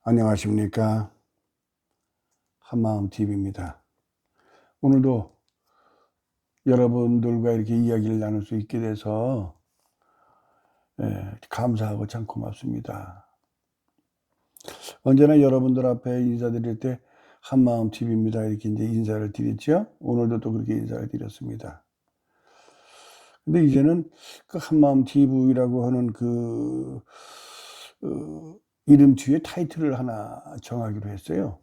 안녕하십니까. 한마음TV입니다. 오늘도 여러분들과 이렇게 이야기를 나눌 수 있게 돼서 감사하고 참 고맙습니다. 언제나 여러분들 앞에 인사드릴 때 한마음TV입니다. 이렇게 이제 인사를 드렸죠. 오늘도 또 그렇게 인사를 드렸습니다. 근데 이제는 그 한마음TV라고 하는 이름 뒤에 타이틀을 하나 정하기로 했어요.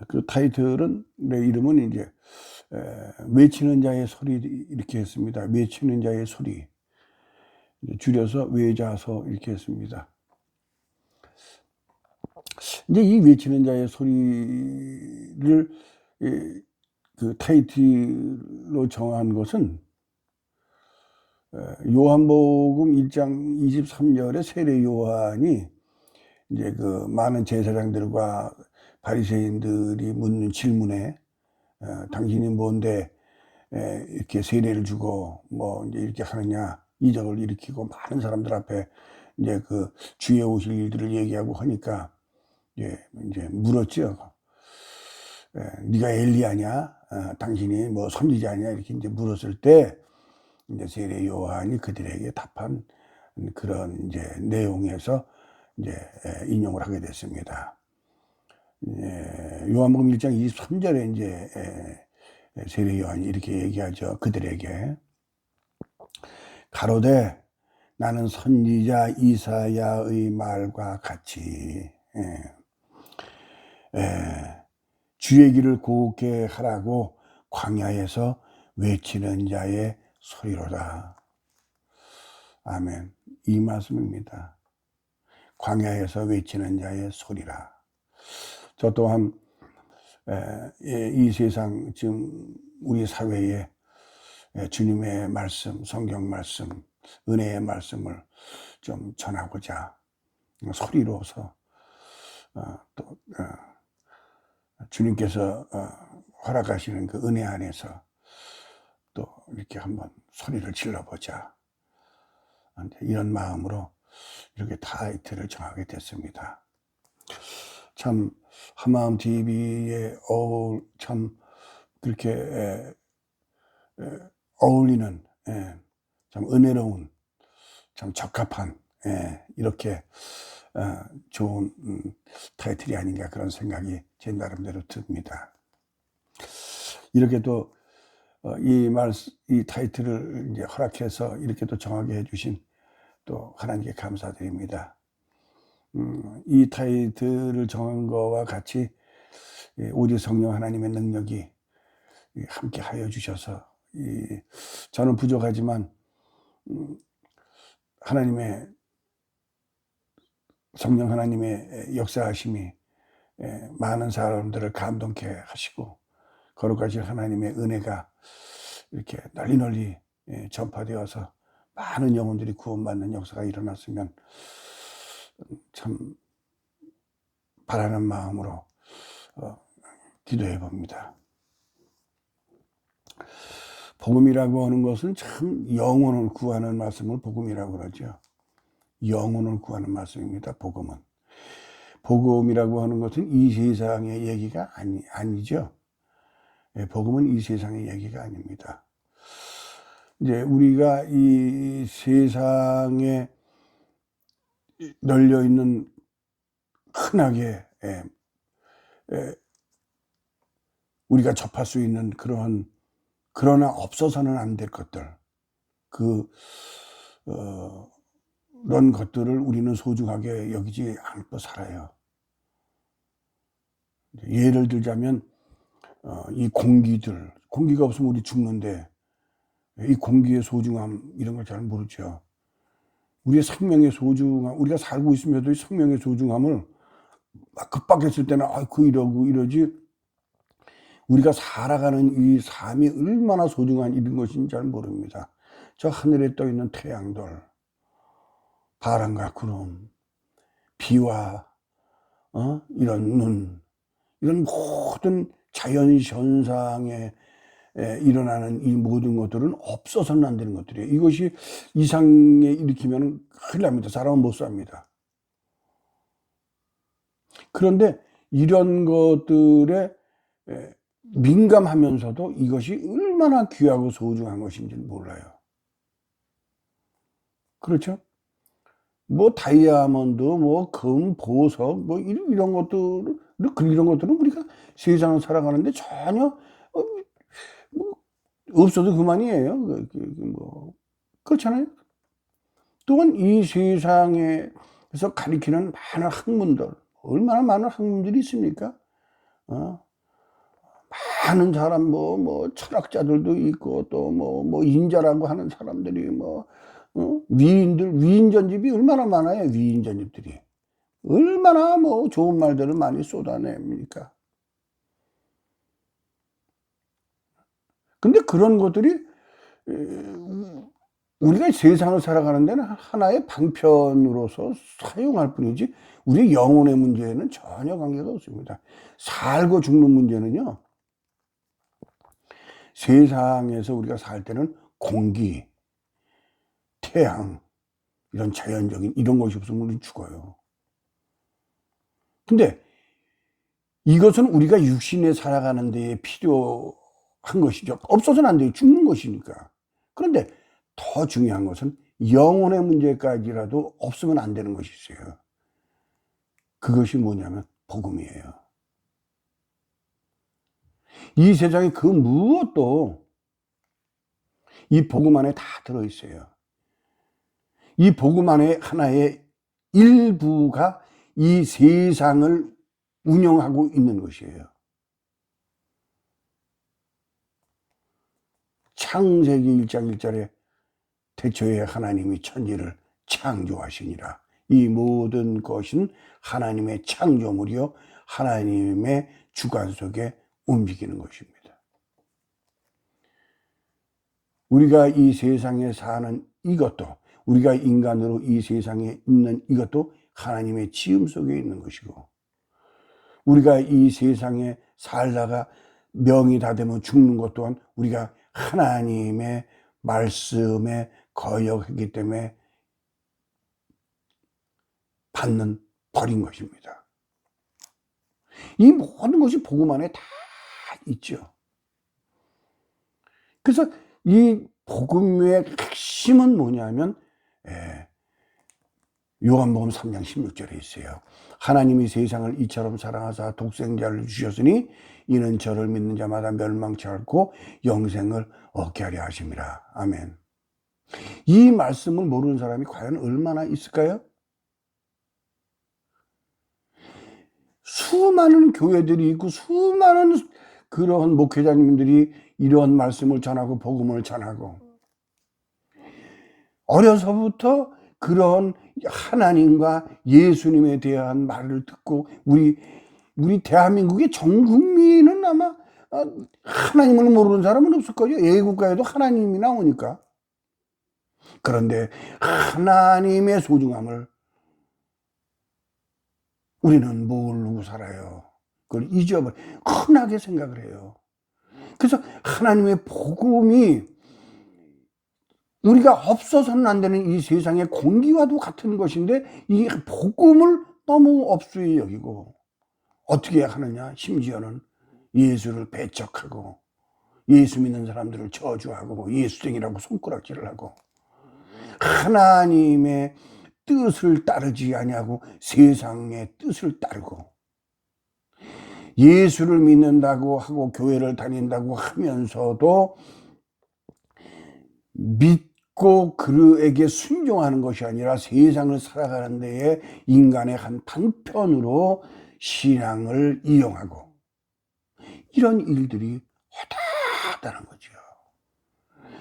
그 타이틀은, 내 이름은 이제 외치는 자의 소리 이렇게 했습니다. 외치는 자의 소리, 줄여서 외자서 이렇게 했습니다. 이제 이 외치는 자의 소리를 그 타이틀로 정한 것은 요한복음 1장 23절에 세례 요한이 이제 그 많은 제사장들과 바리새인들이 묻는 질문에 당신이 뭔데 이렇게 세례를 주고 뭐 이제 이렇게 하느냐, 이적을 일으키고 많은 사람들 앞에 이제 그 주의 오실 일들을 얘기하고 하니까 이제 물었죠. 네가 엘리야냐? 당신이 뭐 선지자냐? 이렇게 이제 물었을 때 이제 세례 요한이 그들에게 답한 그런 이제 내용에서 이제 인용을 하게 됐습니다. 요한복음 1장 23절에 이제 세례 요한이 이렇게 얘기하죠. 그들에게 가로되 나는 선지자 이사야의 말과 같이 주의 길을 곱게 하라고 광야에서 외치는 자의 소리로다. 아멘. 이 말씀입니다. 광야에서 외치는 자의 소리라. 저 또한 이 세상 지금 우리 사회에 주님의 말씀, 성경 말씀, 은혜의 말씀을 좀 전하고자 소리로서 또 주님께서 허락하시는 그 은혜 안에서 또 이렇게 한번 소리를 질러보자, 이런 마음으로 이렇게 타이틀을 정하게 됐습니다. 참 한마음TV에 참 그렇게 어울리는 참 은혜로운, 참 적합한 이렇게 좋은 타이틀이 아닌가 그런 생각이 제 나름대로 듭니다. 이렇게 또 이 타이틀을 이제 허락해서 이렇게 또 정하게 해주신 또 하나님께 감사드립니다. 이 타이틀을 정한 거와 같이 오직 성령 하나님의 능력이 함께 하여 주셔서 저는 부족하지만 하나님의 성령 하나님의 역사하심이 많은 사람들을 감동케 하시고 거룩하신 하나님의 은혜가 이렇게 널리 전파되어서 많은 영혼들이 구원받는 역사가 일어났으면 참 바라는 마음으로 기도해 봅니다. 복음이라고 하는 것은 참 영혼을 구하는 말씀을 복음이라고 그러죠. 영혼을 구하는 말씀입니다. 복음이라고 하는 것은 이 세상의 얘기가 아니죠. 복음은 이 세상의 얘기가 아닙니다. 이제 우리가 이 세상에 널려 있는 흔하게 우리가 접할 수 있는 그러나 없어서는 안 될 것들, 그런 것들을 우리는 소중하게 여기지 않고 살아요. 예를 들자면 이 공기가 없으면 우리 죽는데 이 공기의 소중함 이런 걸 잘 모르죠. 우리의 생명의 소중함, 우리가 살고 있으면서도 이 생명의 소중함을 막 급박했을 때는 이러지, 우리가 살아가는 이 삶이 얼마나 소중한 이런 것인지 잘 모릅니다. 저 하늘에 떠 있는 태양들, 바람과 구름, 비와 이런 눈, 이런 모든 자연 현상에 일어나는 이 모든 것들은 없어서는 안 되는 것들이에요. 이것이 이상에 일으키면 큰일 납니다. 사람은 못 삽니다. 그런데 이런 것들에 민감하면서도 이것이 얼마나 귀하고 소중한 것인지는 몰라요. 그렇죠? 뭐 다이아몬드, 뭐 금, 보석, 뭐 이런 것들은 우리가 세상을 살아가는데 전혀 뭐 없어도 그만이에요. 뭐 그렇잖아요. 또한 이 세상에서 가리키는 많은 학문들, 얼마나 많은 학문들이 있습니까? 많은 사람, 철학자들도 있고, 또 인자라고 하는 사람들이 위인 전집이 얼마나 많아요, 위인 전집들이. 얼마나 좋은 말들을 많이 쏟아냅니까? 근데 그런 것들이 우리가 세상을 살아가는 데는 하나의 방편으로서 사용할 뿐이지 우리 영혼의 문제에는 전혀 관계가 없습니다. 살고 죽는 문제는요, 세상에서 우리가 살 때는 공기, 태양, 이런 자연적인 이런 것이 없으면 우리 죽어요. 근데 이것은 우리가 육신에 살아가는 데에 필요한 것이죠. 없어서는 안 돼요. 죽는 것이니까. 그런데 더 중요한 것은 영혼의 문제까지라도 없으면 안 되는 것이 있어요. 그것이 뭐냐면 복음이에요. 이 세상에 그 무엇도 이 복음 안에 다 들어있어요. 이 복음 안에 하나의 일부가 이 세상을 운영하고 있는 것이에요. 창세기 1장 1절에 태초에 하나님이 천지를 창조하시니라. 이 모든 것은 하나님의 창조물이요 하나님의 주관 속에 움직이는 것입니다. 우리가 이 세상에 사는 이것도, 우리가 인간으로 이 세상에 있는 이것도 하나님의 지음 속에 있는 것이고, 우리가 이 세상에 살다가 명이 다 되면 죽는 것 또한 우리가 하나님의 말씀에 거역하기 때문에 받는 벌인 것입니다. 이 모든 것이 복음 안에 다 있죠. 그래서 이 복음의 핵심은 뭐냐면 요한복음 3장 16절에 있어요. 하나님이 세상을 이처럼 사랑하사 독생자를 주셨으니 이는 저를 믿는 자마다 멸망치 않고 영생을 얻게 하려 하심이라. 아멘. 이 말씀을 모르는 사람이 과연 얼마나 있을까요? 수많은 교회들이 있고 수많은 그런 목회자님들이 이런 말씀을 전하고 복음을 전하고 어려서부터 그런 하나님과 예수님에 대한 말을 듣고 우리 대한민국의 전 국민은 아마 하나님을 모르는 사람은 없을 거예요. 애국가에도 하나님이 나오니까. 그런데 하나님의 소중함을 우리는 모르고 살아요. 그걸 잊어버려 흔하게 생각을 해요. 그래서 하나님의 복음이 우리가 없어서는 안 되는 이 세상의 공기와도 같은 것인데 이 복음을 너무 업수히 여기고 어떻게 하느냐, 심지어는 예수를 배척하고 예수 믿는 사람들을 저주하고 예수쟁이라고 손가락질을 하고 하나님의 뜻을 따르지 아니하고 세상의 뜻을 따르고 예수를 믿는다고 하고 교회를 다닌다고 하면서도 믿고 그에게 순종하는 것이 아니라 세상을 살아가는 데에 인간의 한 방편으로 신앙을 이용하고 이런 일들이 허다하다는 거죠.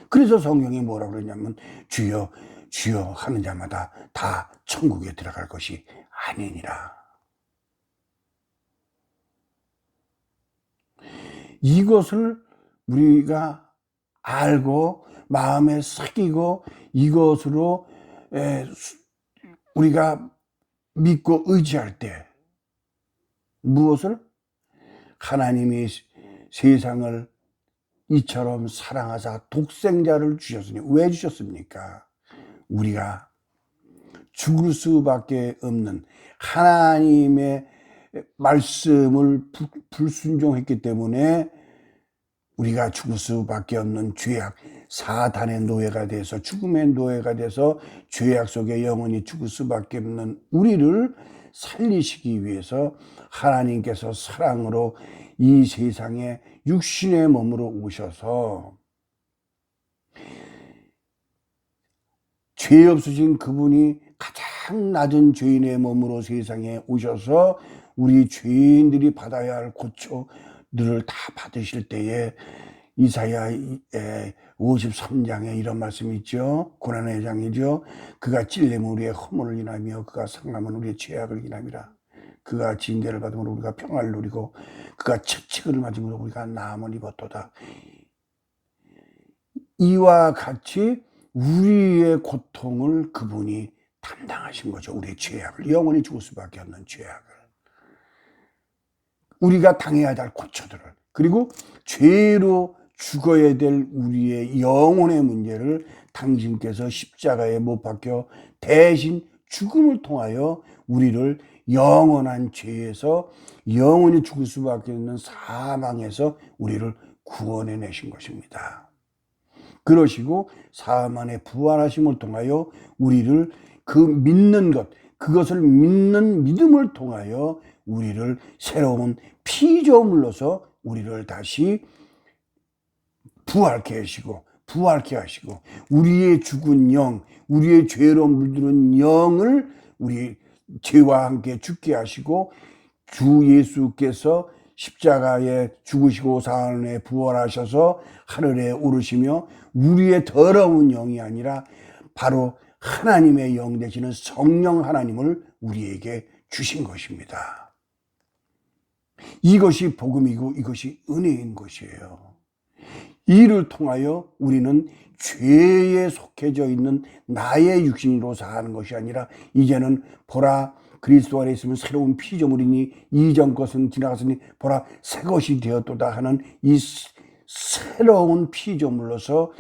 그래서 성경이 뭐라고 그러냐면 주여 주여 하는 자마다 다 천국에 들어갈 것이 아니니라. 이것을 우리가 알고 마음에 새기고 이것으로 우리가 믿고 의지할 때 무엇을? 하나님이 세상을 이처럼 사랑하사 독생자를 주셨으니 왜 주셨습니까? 우리가 죽을 수밖에 없는 하나님의 말씀을 불순종했기 때문에 우리가 죽을 수밖에 없는 죄악, 사단의 노예가 돼서 죽음의 노예가 돼서 죄악 속에 영원히 죽을 수밖에 없는 우리를 살리시기 위해서 하나님께서 사랑으로 이 세상에 육신의 몸으로 오셔서 죄 없으신 그분이 가장 낮은 죄인의 몸으로 세상에 오셔서 우리 죄인들이 받아야 할 고초들을 다 받으실 때에 이사야 53장에 이런 말씀이 있죠. 고난의 장이죠. 그가 찔림은 우리의 허물을 인하며 그가 상함은 우리의 죄악을 인함이라. 그가 징계를 받음으로 우리가 평안을 누리고 그가 채찍을 맞음으로 우리가 나음을 입었도다. 이와 같이 우리의 고통을 그분이 담당하신 거죠. 우리의 죄악을, 영원히 죽을 수밖에 없는 죄악을, 우리가 당해야 할 고초들을, 그리고 죄로 죽어야 될 우리의 영혼의 문제를 당신께서 십자가에 못 박혀 대신 죽음을 통하여 우리를 영원한 죄에서 영원히 죽을 수밖에 없는 사망에서 우리를 구원해 내신 것입니다. 그러시고 사흘 만에 부활하심을 통하여 우리를 그 믿는 것, 그것을 믿는 믿음을 통하여 우리를 새로운 피조물로서 우리를 다시 부활케 하시고 우리의 죽은 영, 우리의 죄로 물들은 영을 우리 죄와 함께 죽게 하시고 주 예수께서 십자가에 죽으시고 사흘 만에 부활하셔서 하늘에 오르시며 우리의 더러운 영이 아니라 바로 하나님의 영 되시는 성령 하나님을 우리에게 주신 것입니다. 이것이 복음이고 이것이 은혜인 것이에요. 이를 통하여 우리는 죄에 속해져 있는 나의 육신으로 사는 것이 아니라 이제는 보라 그리스도 안에 있으면 새로운 피조물이니 이전 것은 지나갔으니 보라 새 것이 되었도다 하는 이 새로운 피조물로서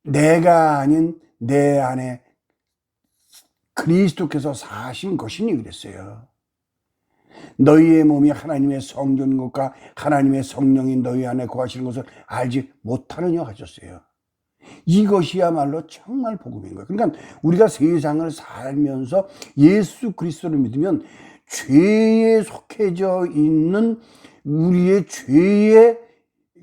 내가 아닌 내 안에 그리스도께서 사신 것이니 그랬어요. 너희의 몸이 하나님의 성전인 것과 하나님의 성령이 너희 안에 거하시는 것을 알지 못하느냐 하셨어요. 이것이야말로 정말 복음인 거예요. 그러니까 우리가 세상을 살면서 예수 그리스도를 믿으면 죄에 속해져 있는 우리의 죄의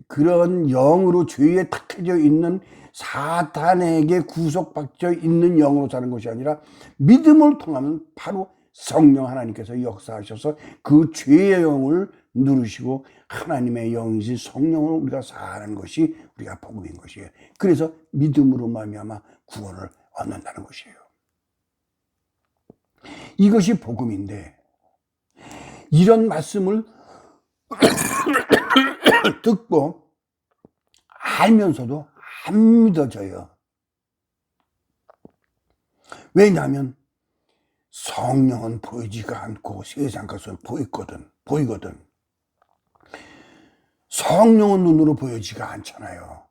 그런 영으로 죄에 탁해져 있는 사탄에게 구속받져 있는 영으로 사는 것이 아니라 믿음을 통하면 바로 성령 하나님께서 역사하셔서 그 죄의 영을 누르시고 하나님의 영이신 성령으로 우리가 사는 것이 우리가 복음인 것이에요. 그래서 믿음으로 말미암아 구원을 얻는다는 것이에요. 이것이 복음인데 이런 말씀을 듣고 알면서도 안 믿어져요. 왜냐하면 성령은 보이지가 않고 세상 것은 보이거든. 성령은 눈으로 보이지가 않잖아요.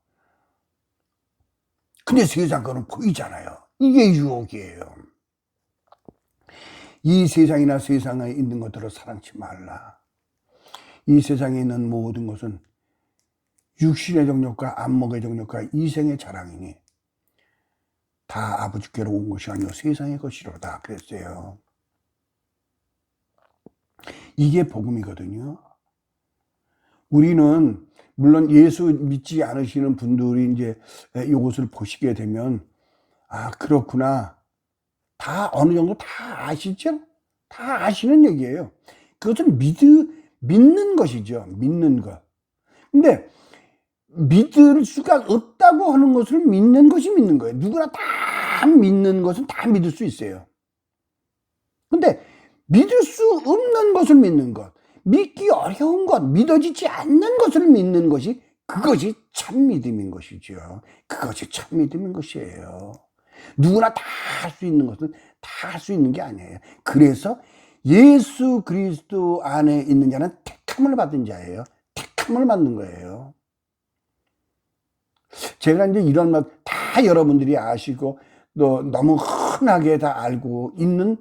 근데 세상 거는 보이잖아요. 이게 유혹이에요. 이 세상이나 세상에 있는 것들을 사랑치 말라. 이 세상에 있는 모든 것은 육신의 정욕과 안목의 정욕과 이생의 자랑이니 다 아버지께로 온 것이 아니오 세상의 것이로다 그랬어요. 이게 복음이거든요. 우리는 물론 예수 믿지 않으시는 분들이 이제 이것을 보시게 되면 아 그렇구나 다 어느 정도 다 아시죠? 다 아시는 얘기예요. 그것은 믿는 것이죠. 믿는 것. 근데 믿을 수가 없다고 하는 것을 믿는 것이 믿는 거예요. 누구나 다 믿는 것은 다 믿을 수 있어요. 근데 믿을 수 없는 것을 믿는 것, 믿기 어려운 것, 믿어지지 않는 것을 믿는 것이 그것이 참 믿음인 것이죠. 그것이 참 믿음인 것이에요. 누구나 다 할 수 있는 것은 다 할 수 있는 게 아니에요. 그래서 예수 그리스도 안에 있는 자는 택함을 받은 자예요. 택함을 받는 거예요. 제가 이제 이런 말 다 여러분들이 아시고 또 너무 흔하게 다 알고 있는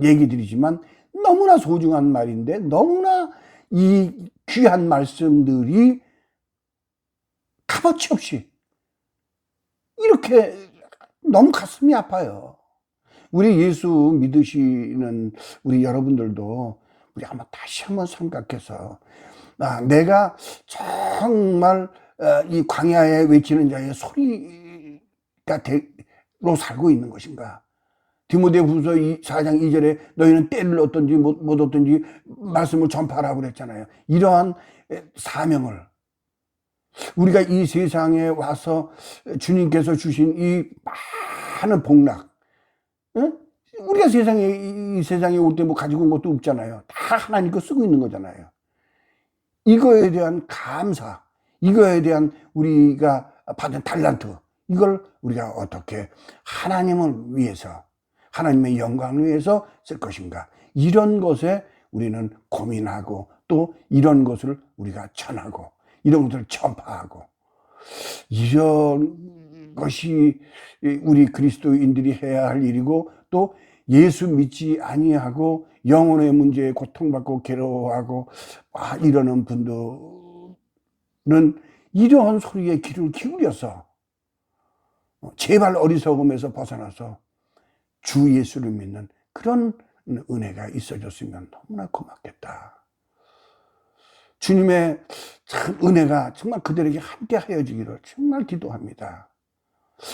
얘기들이지만 너무나 소중한 말인데 너무나 이 귀한 말씀들이 값어치 없이 이렇게 너무 가슴이 아파요. 우리 예수 믿으시는 우리 여러분들도 우리 한번 다시 한번 생각해서 내가 정말 이 광야에 외치는 자의 소리가 로 살고 있는 것인가? 디모데후서 4장 2절에 너희는 때를 얻든지 못 얻든지 말씀을 전파하라고 그랬잖아요. 이러한 사명을 우리가 이 세상에 와서 주님께서 주신 이 많은 복락, 우리가 이 세상에 올 때 뭐 가지고 온 것도 없잖아요. 다 하나님 거 쓰고 있는 거잖아요. 이거에 대한 감사, 이거에 대한 우리가 받은 달란트, 이걸 우리가 어떻게 하나님을 위해서, 하나님의 영광을 위해서 쓸 것인가, 이런 것에 우리는 고민하고 또 이런 것을 우리가 전하고 이런 것을 전파하고, 이런 것이 우리 그리스도인들이 해야 할 일이고, 또 예수 믿지 아니하고 영혼의 문제에 고통받고 괴로워하고 이러는 분들은 이러한 소리에 귀를 기울여서 제발 어리석음에서 벗어나서 주 예수를 믿는 그런 은혜가 있어졌으면 너무나 고맙겠다. 주님의 참 은혜가 정말 그들에게 함께 하여지기를 정말 기도합니다.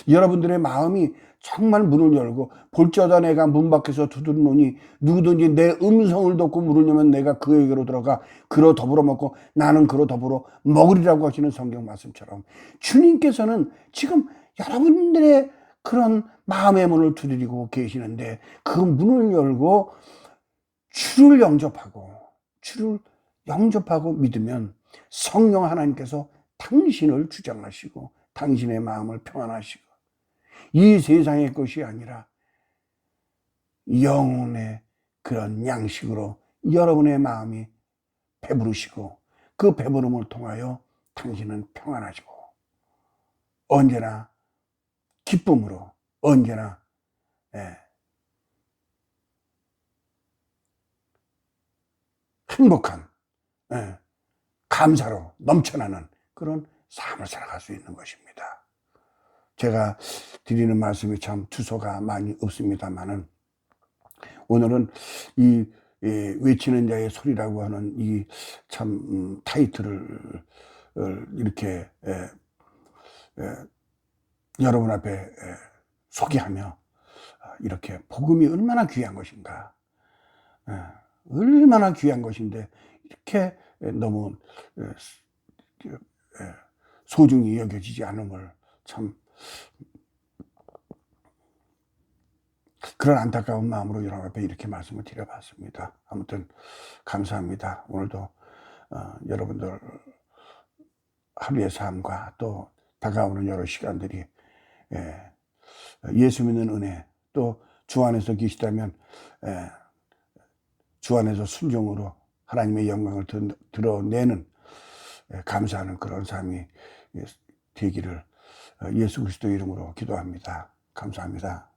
여러분들의 마음이 정말 문을 열고, 볼지어다 내가 문 밖에서 두드리노니 누구든지 내 음성을 듣고 물으려면 내가 그에게로 들어가 그로 더불어 먹고 나는 그로 더불어 먹으리라고 하시는 성경 말씀처럼, 주님께서는 지금 여러분들의 그런 마음의 문을 두드리고 계시는데, 그 문을 열고 주를 영접하고 믿으면 성령 하나님께서 당신을 주장하시고 당신의 마음을 평안하시고, 이 세상의 것이 아니라 영혼의 그런 양식으로 여러분의 마음이 배부르시고, 그 배부름을 통하여 당신은 평안하시고 언제나 기쁨으로, 언제나 행복한, 감사로 넘쳐나는 그런 삶을 살아갈 수 있는 것입니다. 제가 드리는 말씀이 참 주소가 많이 없습니다만은, 오늘은 이 외치는 자의 소리라고 하는 이 참 타이틀을 이렇게 여러분 앞에 소개하며, 이렇게 복음이 얼마나 귀한 것인가, 얼마나 귀한 것인데 이렇게 너무 소중히 여겨지지 않음을, 참 그런 안타까운 마음으로 여러분 앞에 이렇게 말씀을 드려봤습니다. 아무튼 감사합니다. 오늘도 여러분들 하루의 삶과 또 다가오는 여러 시간들이 예수 믿는 은혜, 또 주 안에서 계시다면 주 안에서 순종으로 하나님의 영광을 드러내는, 감사하는 그런 삶이 되기를 예수 그리스도 이름으로 기도합니다. 감사합니다.